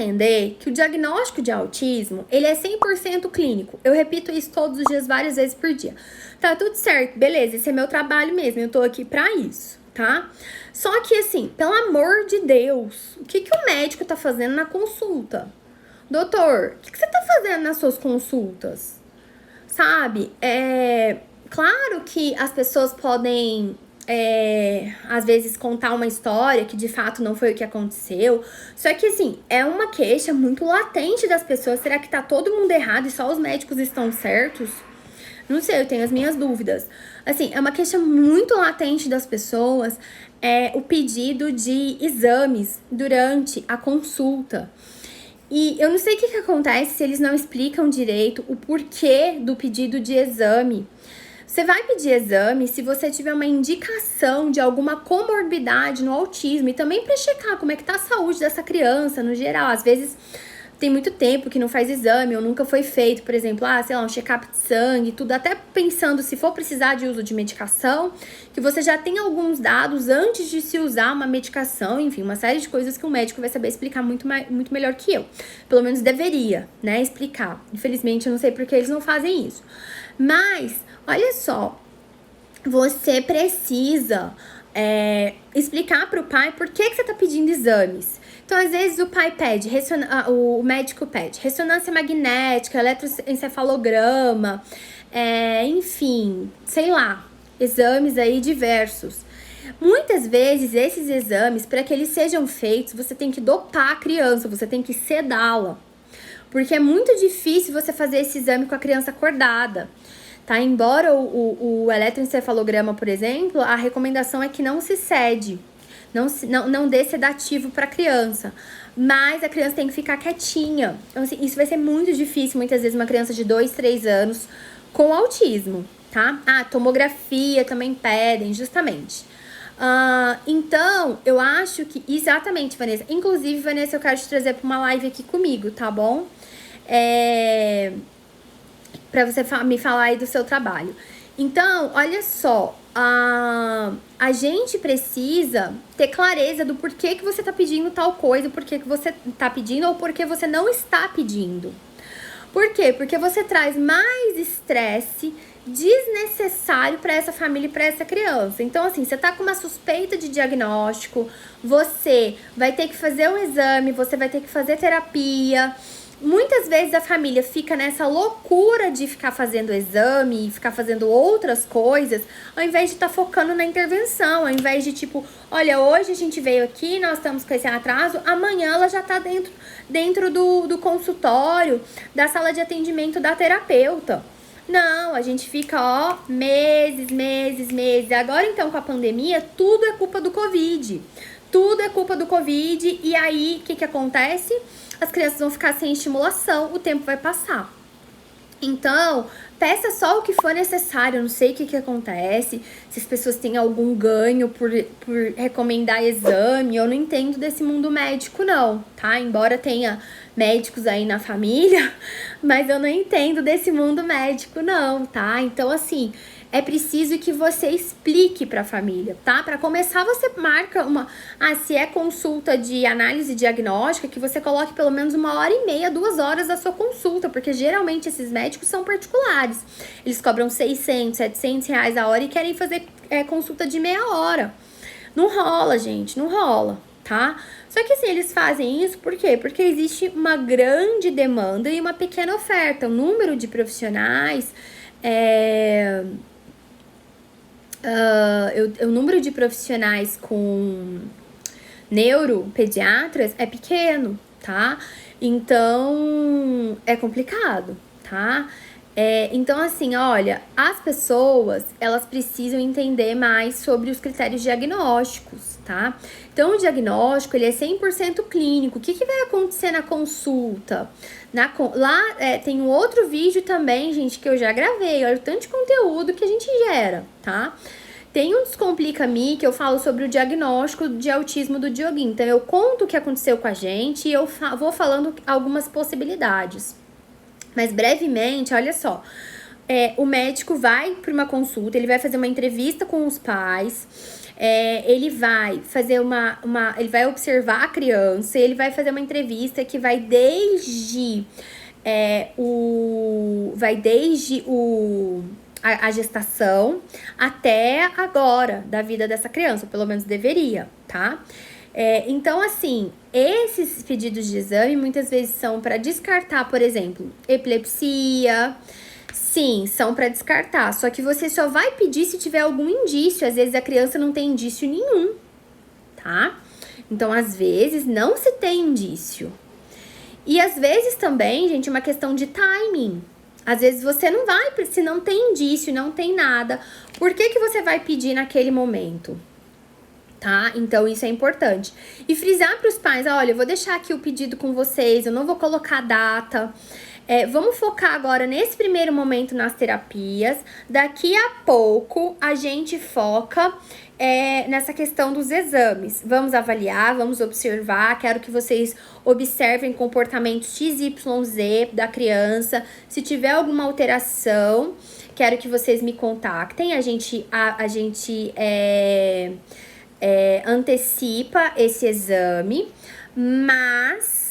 entender que o diagnóstico de autismo, ele é 100% clínico. Eu repito isso todos os dias, várias vezes por dia. Tá tudo certo, beleza, esse é meu trabalho mesmo, eu tô aqui pra isso, tá? Só que assim, pelo amor de Deus, o que o médico tá fazendo na consulta? Doutor, o que você tá fazendo nas suas consultas? Sabe? Claro que as pessoas podem, às vezes, contar uma história que de fato não foi o que aconteceu. Só que, assim, é uma queixa muito latente das pessoas. Será que tá todo mundo errado e só os médicos estão certos? Não sei, eu tenho as minhas dúvidas. Assim, é uma queixa muito latente das pessoas, o pedido de exames durante a consulta. E eu não sei o que acontece se eles não explicam direito o porquê do pedido de exame. Você vai pedir exame se você tiver uma indicação de alguma comorbidade no autismo e também para checar como é que tá a saúde dessa criança no geral. Às vezes tem muito tempo que não faz exame ou nunca foi feito, por exemplo, sei lá, um check-up de sangue, tudo, até pensando se for precisar de uso de medicação, que você já tem alguns dados antes de se usar uma medicação, enfim, uma série de coisas que o médico vai saber explicar muito melhor que eu. Pelo menos deveria, né, explicar. Infelizmente, eu não sei porque eles não fazem isso. Mas, olha só, você precisa explicar para o pai por que você está pedindo exames. Então, às vezes, o pai pede, o médico pede ressonância magnética, eletroencefalograma, enfim, sei lá, exames aí diversos. Muitas vezes, esses exames, para que eles sejam feitos, você tem que dopar a criança, você tem que sedá-la. Porque é muito difícil você fazer esse exame com a criança acordada. Tá? Embora o eletroencefalograma, por exemplo, a recomendação é que não se cede. Não dê sedativo para a criança, mas a criança tem que ficar quietinha. Então, assim, isso vai ser muito difícil, muitas vezes, uma criança de 2, 3 anos com autismo, tá? Tomografia também pedem, justamente. Então, eu acho que, exatamente, Vanessa. Inclusive, Vanessa, eu quero te trazer para uma live aqui comigo, tá bom? Para você me falar aí do seu trabalho. Então, olha só, a gente precisa ter clareza do porquê que você tá pedindo tal coisa, porquê que você tá pedindo ou porquê você não está pedindo. Por quê? Porque você traz mais estresse desnecessário para essa família e para essa criança. Então, assim, você tá com uma suspeita de diagnóstico, você vai ter que fazer um exame, você vai ter que fazer terapia. Muitas vezes a família fica nessa loucura de ficar fazendo exame e ficar fazendo outras coisas, ao invés de estar focando na intervenção, ao invés de tipo, olha, hoje a gente veio aqui, nós estamos com esse atraso, amanhã ela já tá dentro do consultório, da sala de atendimento da terapeuta. Não, a gente fica, meses. Agora então com a pandemia, tudo é culpa do Covid. Tudo é culpa do Covid e aí, o que acontece? As crianças vão ficar sem estimulação, o tempo vai passar. Então, peça só o que for necessário. Eu não sei o que acontece, se as pessoas têm algum ganho por recomendar exame. Eu não entendo desse mundo médico, não, tá? Embora tenha médicos aí na família, mas eu não entendo desse mundo médico, não, tá? Então, assim, é preciso que você explique para a família, tá? Para começar, você marca se é consulta de análise diagnóstica, que você coloque pelo menos 1h30, 2 horas da sua consulta, porque geralmente esses médicos são particulares. Eles cobram 600, 700 reais a hora e querem fazer consulta de meia hora. Não rola, gente, não rola, tá? Só que assim, eles fazem isso por quê? Porque existe uma grande demanda e uma pequena oferta. O número de profissionais o número de profissionais com neuropediatras é pequeno, tá? Então, é complicado, tá? Então, assim, olha, as pessoas, elas precisam entender mais sobre os critérios diagnósticos, tá? Então, o diagnóstico, ele é 100% clínico. O que vai acontecer na consulta? Lá tem um outro vídeo também, gente, que eu já gravei. Olha o tanto de conteúdo que a gente gera, tá? Tem um Descomplica-me que eu falo sobre o diagnóstico de autismo do Dioguinho. Então, eu conto o que aconteceu com a gente e eu vou falando algumas possibilidades. Mas, brevemente, olha só. o médico vai para uma consulta, ele vai fazer uma entrevista com os pais, ele vai fazer ele vai observar a criança, ele vai fazer uma entrevista que vai desde a gestação até agora da vida dessa criança, ou pelo menos deveria, tá? Então, assim, esses pedidos de exame muitas vezes são para descartar, por exemplo, epilepsia. Sim, são para descartar. Só que você só vai pedir se tiver algum indício. Às vezes a criança não tem indício nenhum, tá? Então, às vezes, não se tem indício. E às vezes também, gente, é uma questão de timing. Às vezes você não vai, se não tem indício, não tem nada. Por que você vai pedir naquele momento? Tá? Então, isso é importante. E frisar para os pais, olha, eu vou deixar aqui o pedido com vocês, eu não vou colocar data. Vamos focar agora nesse primeiro momento nas terapias. Daqui a pouco, a gente foca nessa questão dos exames. Vamos avaliar, vamos observar. Quero que vocês observem comportamentos XYZ da criança. Se tiver alguma alteração, quero que vocês me contactem. A gente antecipa esse exame, mas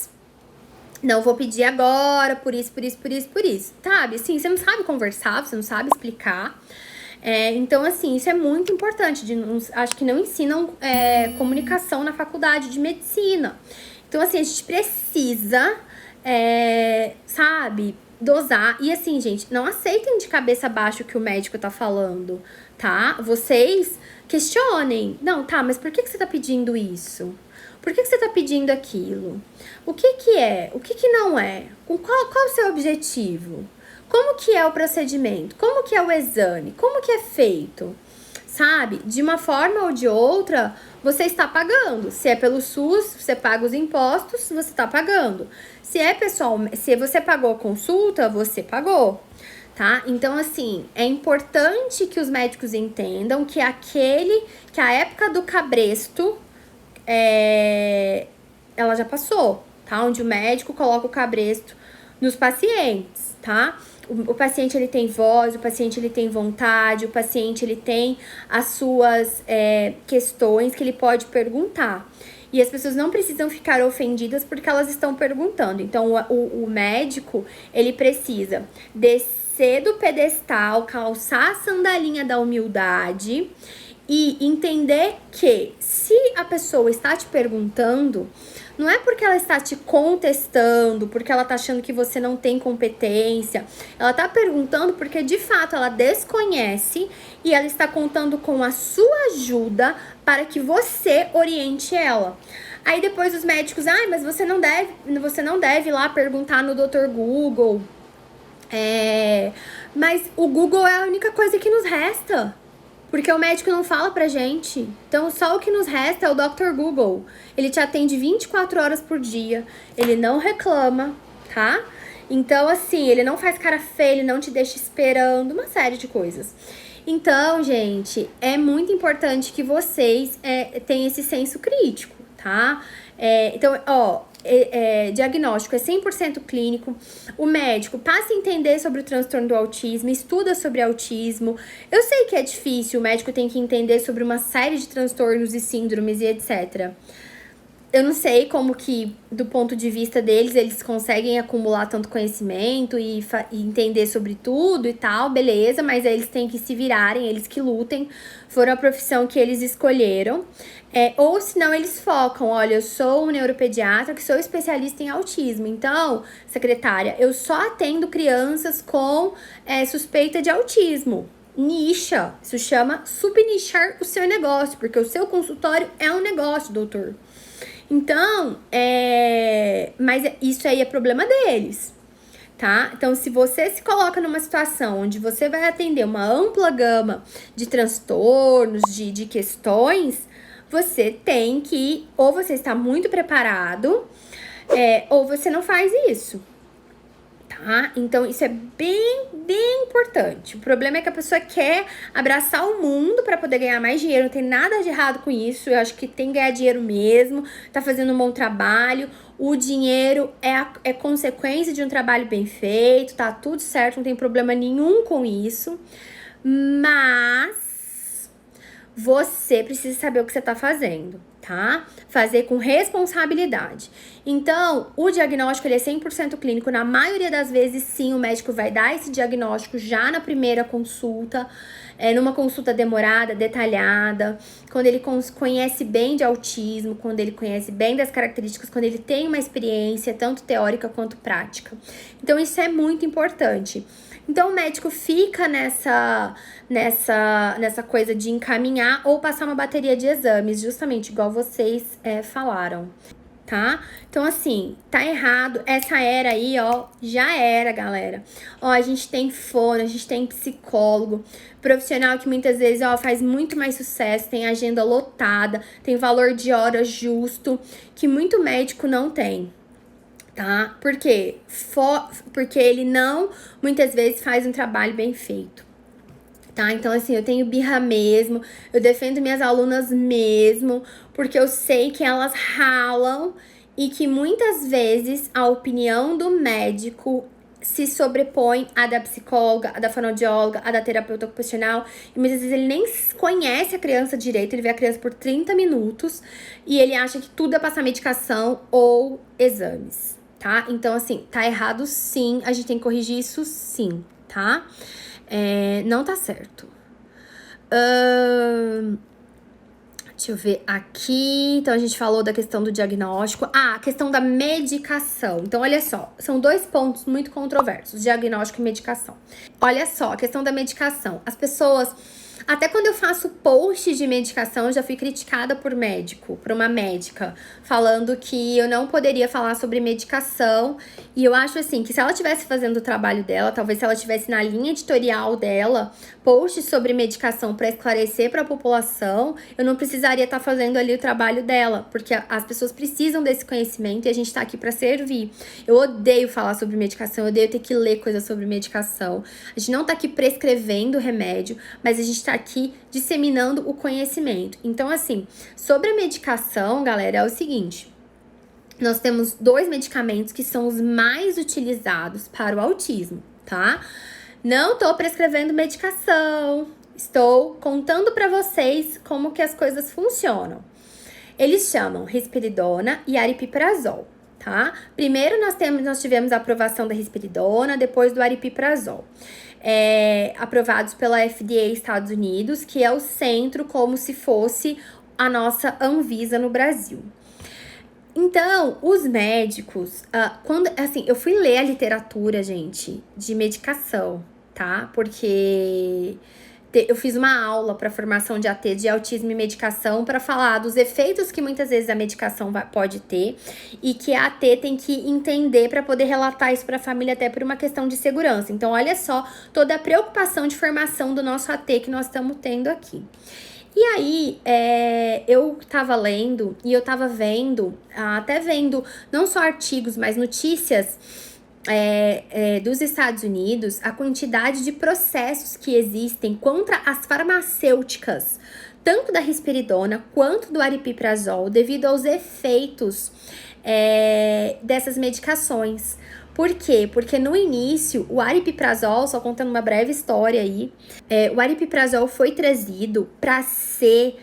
não vou pedir agora, por isso, sabe? Assim, você não sabe conversar, você não sabe explicar. Então, assim, isso é muito importante. Acho que não ensinam comunicação na faculdade de medicina. Então, assim, a gente precisa, sabe, dosar. E assim, gente, não aceitem de cabeça baixa o que o médico tá falando, tá? Vocês questionem. Não, tá, mas por que você tá pedindo isso? Por que você tá pedindo aquilo? O que é? O que não é? Qual o seu objetivo? Como que é o procedimento? Como que é o exame? Como que é feito? Sabe? De uma forma ou de outra, você está pagando. Se é pelo SUS, você paga os impostos, você está pagando. Se você pagou a consulta, você pagou. Tá? Então, assim, é importante que os médicos entendam que a época do cabresto, ela já passou, tá? Onde o médico coloca o cabresto nos pacientes, tá? O paciente, ele tem voz, o paciente, ele tem vontade, o paciente, ele tem as suas questões que ele pode perguntar. E as pessoas não precisam ficar ofendidas porque elas estão perguntando. Então, o médico, ele precisa descer do pedestal, calçar a sandalinha da humildade e entender que se a pessoa está te perguntando, não é porque ela está te contestando, porque ela está achando que você não tem competência. Ela está perguntando porque, de fato, ela desconhece e ela está contando com a sua ajuda para que você oriente ela. Aí depois os médicos, mas você não deve ir lá perguntar no Dr. Google. Mas o Google é a única coisa que nos resta. Porque o médico não fala pra gente. Então, só o que nos resta é o Dr. Google. Ele te atende 24 horas por dia. Ele não reclama, tá? Então, assim, ele não faz cara feia, ele não te deixa esperando. Uma série de coisas. Então, gente, é muito importante que vocês tenham esse senso crítico, tá? Então, diagnóstico é 100% clínico. O médico passa a entender sobre o transtorno do autismo, estuda sobre autismo. Eu sei que é difícil, o médico tem que entender sobre uma série de transtornos e síndromes e etc. Eu não sei como que, do ponto de vista deles, eles conseguem acumular tanto conhecimento e entender sobre tudo e tal, beleza, mas aí eles têm que se virarem, eles que lutem, foram a profissão que eles escolheram. Ou senão eles focam, olha, eu sou um neuropediatra que sou especialista em autismo, então, secretária, eu só atendo crianças com suspeita de autismo. Nicha, isso chama subnichar o seu negócio, porque o seu consultório é um negócio, doutor. Então, mas isso aí é problema deles, tá? Então, se você se coloca numa situação onde você vai atender uma ampla gama de transtornos, de questões, você tem que, ou você está muito preparado, ou você não faz isso, tá? Então, isso é bem importante. O problema é que a pessoa quer abraçar o mundo para poder ganhar mais dinheiro. Não tem nada de errado com isso. Eu acho que tem que ganhar dinheiro mesmo. Tá fazendo um bom trabalho. O dinheiro é consequência de um trabalho bem feito. Tá tudo certo, não tem problema nenhum com isso. Mas você precisa saber o que você tá fazendo, tá? Fazer com responsabilidade. Então, o diagnóstico ele é 100% clínico. Na maioria das vezes, sim, o médico vai dar esse diagnóstico já na primeira consulta, numa consulta demorada, detalhada, quando ele conhece bem de autismo, quando ele conhece bem das características, quando ele tem uma experiência, tanto teórica quanto prática. Então, isso é muito importante. Então, o médico fica nessa coisa de encaminhar ou passar uma bateria de exames, justamente igual vocês falaram, tá? Então, assim, tá errado. Essa era aí, ó, já era, galera. Ó, a gente tem fono, a gente tem psicólogo, profissional que muitas vezes, ó, faz muito mais sucesso, tem agenda lotada, tem valor de hora justo, que muito médico não tem. Tá? Por quê? Porque ele não, muitas vezes, faz um trabalho bem feito. Tá? Então, assim, eu tenho birra mesmo, eu defendo minhas alunas mesmo, porque eu sei que elas ralam e que muitas vezes a opinião do médico se sobrepõe à da psicóloga, à da fonoaudióloga, à da terapeuta ocupacional. E muitas vezes ele nem conhece a criança direito, ele vê a criança por 30 minutos e ele acha que tudo é passar medicação ou exames. Tá? Então, assim, tá errado sim, a gente tem que corrigir isso sim, tá? Não tá certo. Deixa eu ver aqui. Então, a gente falou da questão do diagnóstico. A questão da medicação. Então, olha só, são dois pontos muito controversos, diagnóstico e medicação. Olha só, a questão da medicação. As pessoas... Até quando eu faço post de medicação, eu já fui criticada por uma médica, falando que eu não poderia falar sobre medicação. E eu acho assim, que se ela estivesse fazendo o trabalho dela, talvez se ela estivesse na linha editorial dela, post sobre medicação para esclarecer para a população, eu não precisaria estar fazendo ali o trabalho dela, porque as pessoas precisam desse conhecimento e a gente tá aqui para servir. Eu odeio falar sobre medicação, eu odeio ter que ler coisas sobre medicação. A gente não tá aqui prescrevendo remédio, mas a gente tá aqui disseminando o conhecimento. Então, assim, sobre a medicação, galera, é o seguinte. Nós temos 2 medicamentos que são os mais utilizados para o autismo, tá? Não tô prescrevendo medicação. Estou contando para vocês como que as coisas funcionam. Eles chamam risperidona e aripiprazol, tá? Primeiro nós tivemos a aprovação da risperidona, depois do aripiprazol. Aprovados pela FDA Estados Unidos, que é o centro como se fosse a nossa Anvisa no Brasil. Então, os médicos, eu fui ler a literatura, gente, de medicação, tá? Porque eu fiz uma aula para formação de AT de autismo e medicação para falar dos efeitos que muitas vezes a medicação pode ter e que a AT tem que entender para poder relatar isso para a família, até por uma questão de segurança. Então, olha só toda a preocupação de formação do nosso AT que nós estamos tendo aqui. E aí, eu tava lendo e eu tava vendo, até vendo não só artigos, mas notícias dos Estados Unidos, a quantidade de processos que existem contra as farmacêuticas, tanto da risperidona quanto do aripiprazol, devido aos efeitos dessas medicações. Por quê? Porque no início, o aripiprazol, só contando uma breve história aí, o aripiprazol foi trazido para ser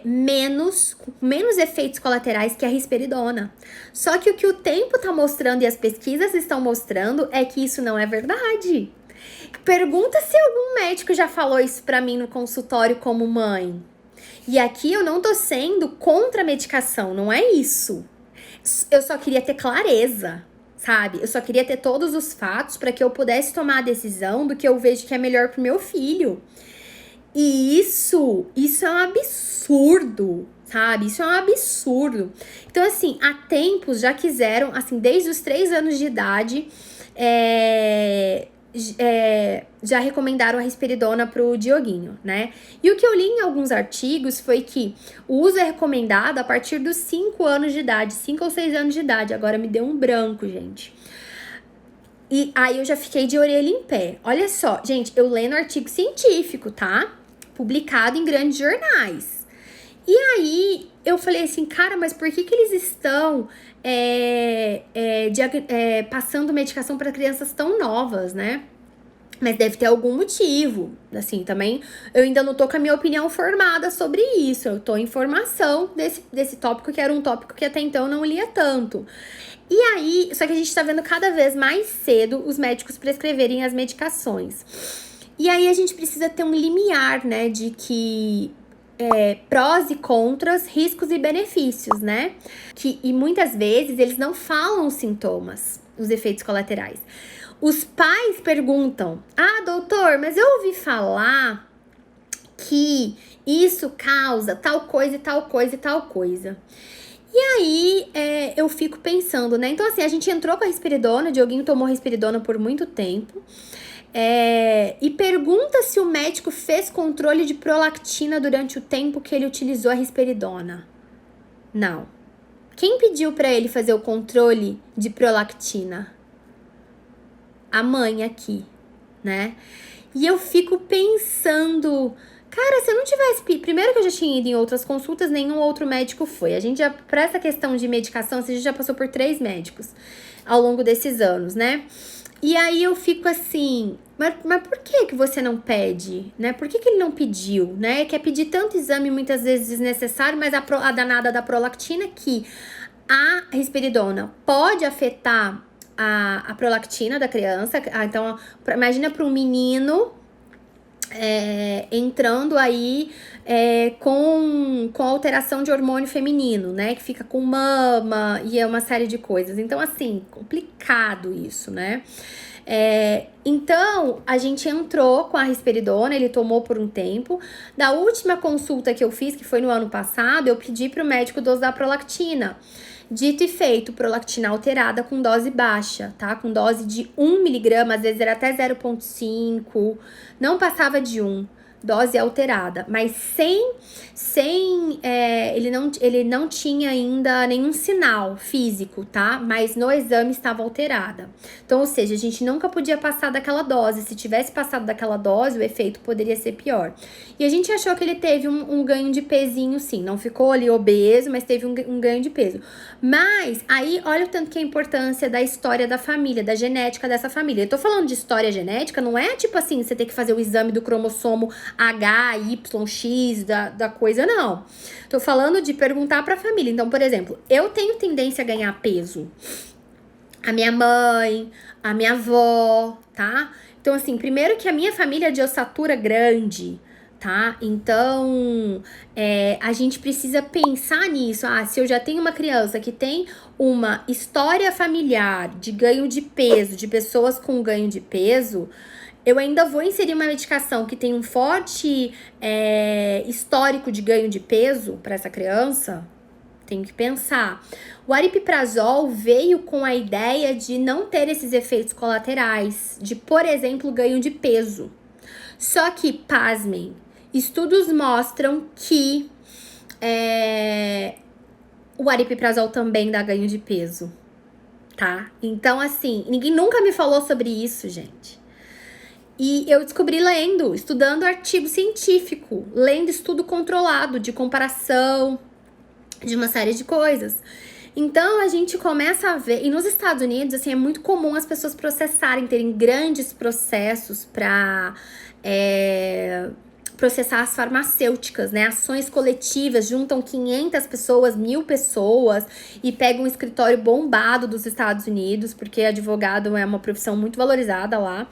menos efeitos colaterais que a risperidona. Só que o que o tempo tá mostrando e as pesquisas estão mostrando é que isso não é verdade. Pergunta se algum médico já falou isso pra mim no consultório como mãe. E aqui eu não tô sendo contra a medicação, não é isso. Eu só queria ter clareza, sabe? Eu só queria ter todos os fatos para que eu pudesse tomar a decisão do que eu vejo que é melhor pro meu filho. E isso é um absurdo, sabe? Isso é um absurdo. Então, assim, há tempos já quiseram, assim, desde os 3 anos de idade, já recomendaram a risperidona pro Dioguinho, né? E o que eu li em alguns artigos foi que o uso é recomendado a partir dos 5 anos de idade, 5 ou 6 anos de idade. Agora me deu um branco, gente. E aí eu já fiquei de orelha em pé. Olha só, gente, eu lendo artigo científico, tá? Publicado em grandes jornais. E aí eu falei assim, cara, mas por que eles estão passando medicação para crianças tão novas, né? Mas deve ter algum motivo, assim, também eu ainda não tô com a minha opinião formada sobre isso, eu tô em formação desse tópico, que era um tópico que até então eu não lia tanto. E aí, só que a gente tá vendo cada vez mais cedo os médicos prescreverem as medicações. E aí a gente precisa ter um limiar, né, de que prós e contras, riscos e benefícios, né? E muitas vezes eles não falam os sintomas, os efeitos colaterais. Os pais perguntam, doutor, mas eu ouvi falar que isso causa tal coisa e tal coisa e tal coisa. E aí, eu fico pensando, né? Então, assim, a gente entrou com a risperidona, o Dioguinho tomou risperidona por muito tempo. E pergunta se o médico fez controle de prolactina durante o tempo que ele utilizou a risperidona. Não. Quem pediu pra ele fazer o controle de prolactina? A mãe aqui, né? E eu fico pensando, cara, se eu não tivesse... Primeiro que eu já tinha ido em outras consultas, nenhum outro médico foi. A gente já, pra essa questão de medicação, a gente já passou por 3 médicos ao longo desses anos, né? E aí eu fico assim, mas por que você não pede, né? Por que ele não pediu, né? Quer pedir tanto exame muitas vezes desnecessário, mas a danada da prolactina que a risperidona pode afetar a prolactina da criança. Então, imagina para um menino entrando aí com alteração de hormônio feminino, né? Que fica com mama e uma série de coisas. Então, assim, complicado isso, né? Então, a gente entrou com a risperidona, ele tomou por um tempo. Da última consulta que eu fiz, que foi no ano passado, eu pedi para o médico dosar prolactina. Dito e feito, prolactina alterada com dose baixa, tá? Com dose de 1 miligrama, às vezes era até 0,5, não passava de 1, dose alterada, mas ele não tinha ainda nenhum sinal físico, tá? Mas no exame estava alterada. Então, ou seja, a gente nunca podia passar daquela dose. Se tivesse passado daquela dose, o efeito poderia ser pior. E a gente achou que ele teve um ganho de pezinho, sim. Não ficou ali obeso, mas teve um ganho de peso. Mas, aí, olha o tanto que é a importância da história da família, da genética dessa família. Eu tô falando de história genética, não é tipo assim, você ter que fazer o exame do cromossomo H, Y, X, da coisa, não. Tô falando de perguntar pra família. Então, por exemplo, eu tenho tendência a ganhar peso. A minha mãe, a minha avó, tá? Então, assim, primeiro que a minha família é de ossatura grande, tá? Então, a gente precisa pensar nisso. Se eu já tenho uma criança que tem uma história familiar de ganho de peso, de pessoas com ganho de peso, eu ainda vou inserir uma medicação que tem um forte histórico de ganho de peso para essa criança? Tenho que pensar. O aripiprazol veio com a ideia de não ter esses efeitos colaterais, de, por exemplo, ganho de peso. Só que, pasmem, estudos mostram que o aripiprazol também dá ganho de peso, tá? Então, assim, ninguém nunca me falou sobre isso, gente. E eu descobri estudando artigo científico, lendo estudo controlado de comparação de uma série de coisas. Então, a gente começa a ver... E nos Estados Unidos, assim, é muito comum as pessoas terem grandes processos para processar as farmacêuticas, né? Ações coletivas, juntam 500 pessoas, 1000 pessoas e pegam um escritório bombado dos Estados Unidos, porque advogado é uma profissão muito valorizada lá.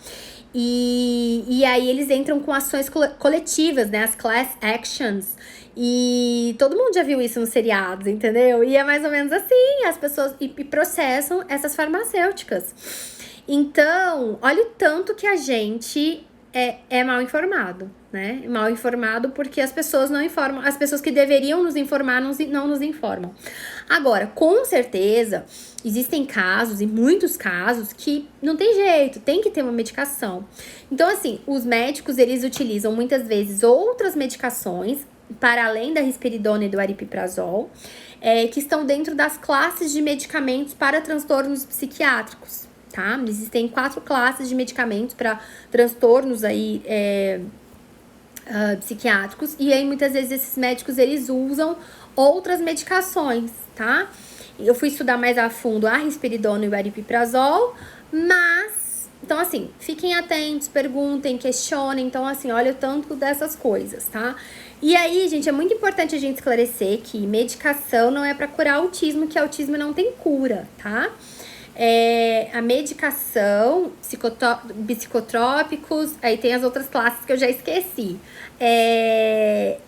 E aí eles entram com ações coletivas, né? As class actions. E todo mundo já viu isso nos seriados, entendeu? E é mais ou menos assim, as pessoas e processam essas farmacêuticas. Então, olha o tanto que a gente é mal informado, né? Mal informado porque as pessoas não informam, as pessoas que deveriam nos informar não nos informam. Agora, com certeza, existem casos, e muitos casos, que não tem jeito, tem que ter uma medicação. Então, assim, os médicos, eles utilizam muitas vezes outras medicações, para além da risperidona e do aripiprazol, que estão dentro das classes de medicamentos para transtornos psiquiátricos, tá? Existem 4 classes de medicamentos para transtornos aí psiquiátricos, e aí muitas vezes esses médicos eles usam outras medicações, tá? Eu fui estudar mais a fundo a risperidona e o aripiprazol, mas então assim, fiquem atentos, perguntem, questionem, então assim, olha o tanto dessas coisas, tá? E aí, gente, é muito importante a gente esclarecer que medicação não é para curar autismo, que autismo não tem cura, tá? A medicação, psicotrópicos, aí tem as outras classes que eu já esqueci.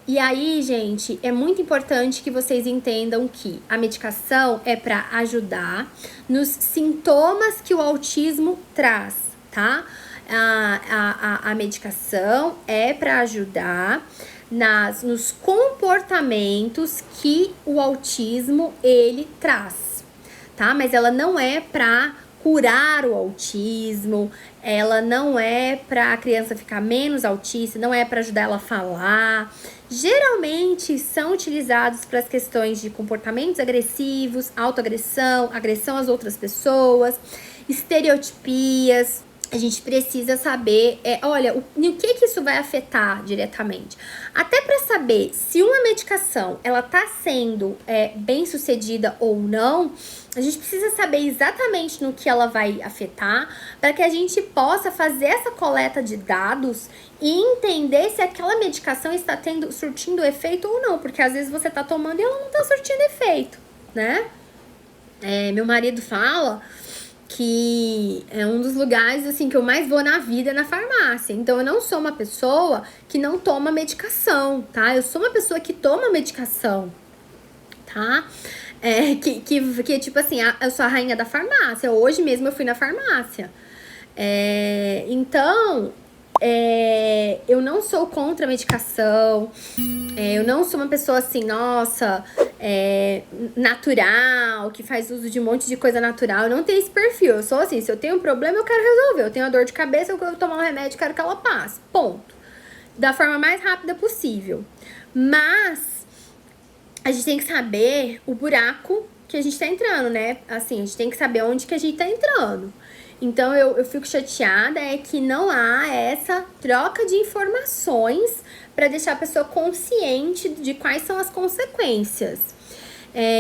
E aí, gente, é muito importante que vocês entendam que a medicação é para ajudar nos sintomas que o autismo traz, tá? A medicação é para ajudar nos comportamentos que o autismo ele traz, tá? Mas ela não é para curar o autismo, ela não é para a criança ficar menos autista, não é para ajudar ela a falar. Geralmente são utilizados para as questões de comportamentos agressivos, autoagressão, agressão às outras pessoas, estereotipias. A gente precisa saber, olha, o que isso vai afetar diretamente. Até para saber se uma medicação, ela tá sendo bem sucedida ou não, a gente precisa saber exatamente no que ela vai afetar, para que a gente possa fazer essa coleta de dados e entender se aquela medicação está surtindo efeito ou não, porque às vezes você tá tomando e ela não tá surtindo efeito, né? Meu marido fala que é um dos lugares, assim, que eu mais vou na vida, é na farmácia. Então, eu não sou uma pessoa que não toma medicação, tá? Eu sou uma pessoa que toma medicação, tá? Tipo assim, eu sou a rainha da farmácia. Hoje mesmo eu fui na farmácia. Então, eu não sou contra a medicação. Eu não sou uma pessoa assim, nossa, natural, que faz uso de um monte de coisa natural. Eu não tenho esse perfil. Eu sou assim, se eu tenho um problema, eu quero resolver. Eu tenho uma dor de cabeça, eu quero tomar um remédio, eu quero que ela passe. Ponto. Da forma mais rápida possível. Mas a gente tem que saber o buraco que a gente tá entrando, né? Assim, a gente tem que saber onde que a gente tá entrando. Então, eu fico chateada que não há essa troca de informações para deixar a pessoa consciente de quais são as consequências.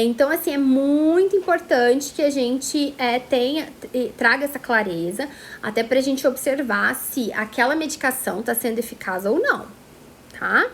Então, assim, é muito importante que a gente traga essa clareza, até pra gente observar se aquela medicação tá sendo eficaz ou não, tá?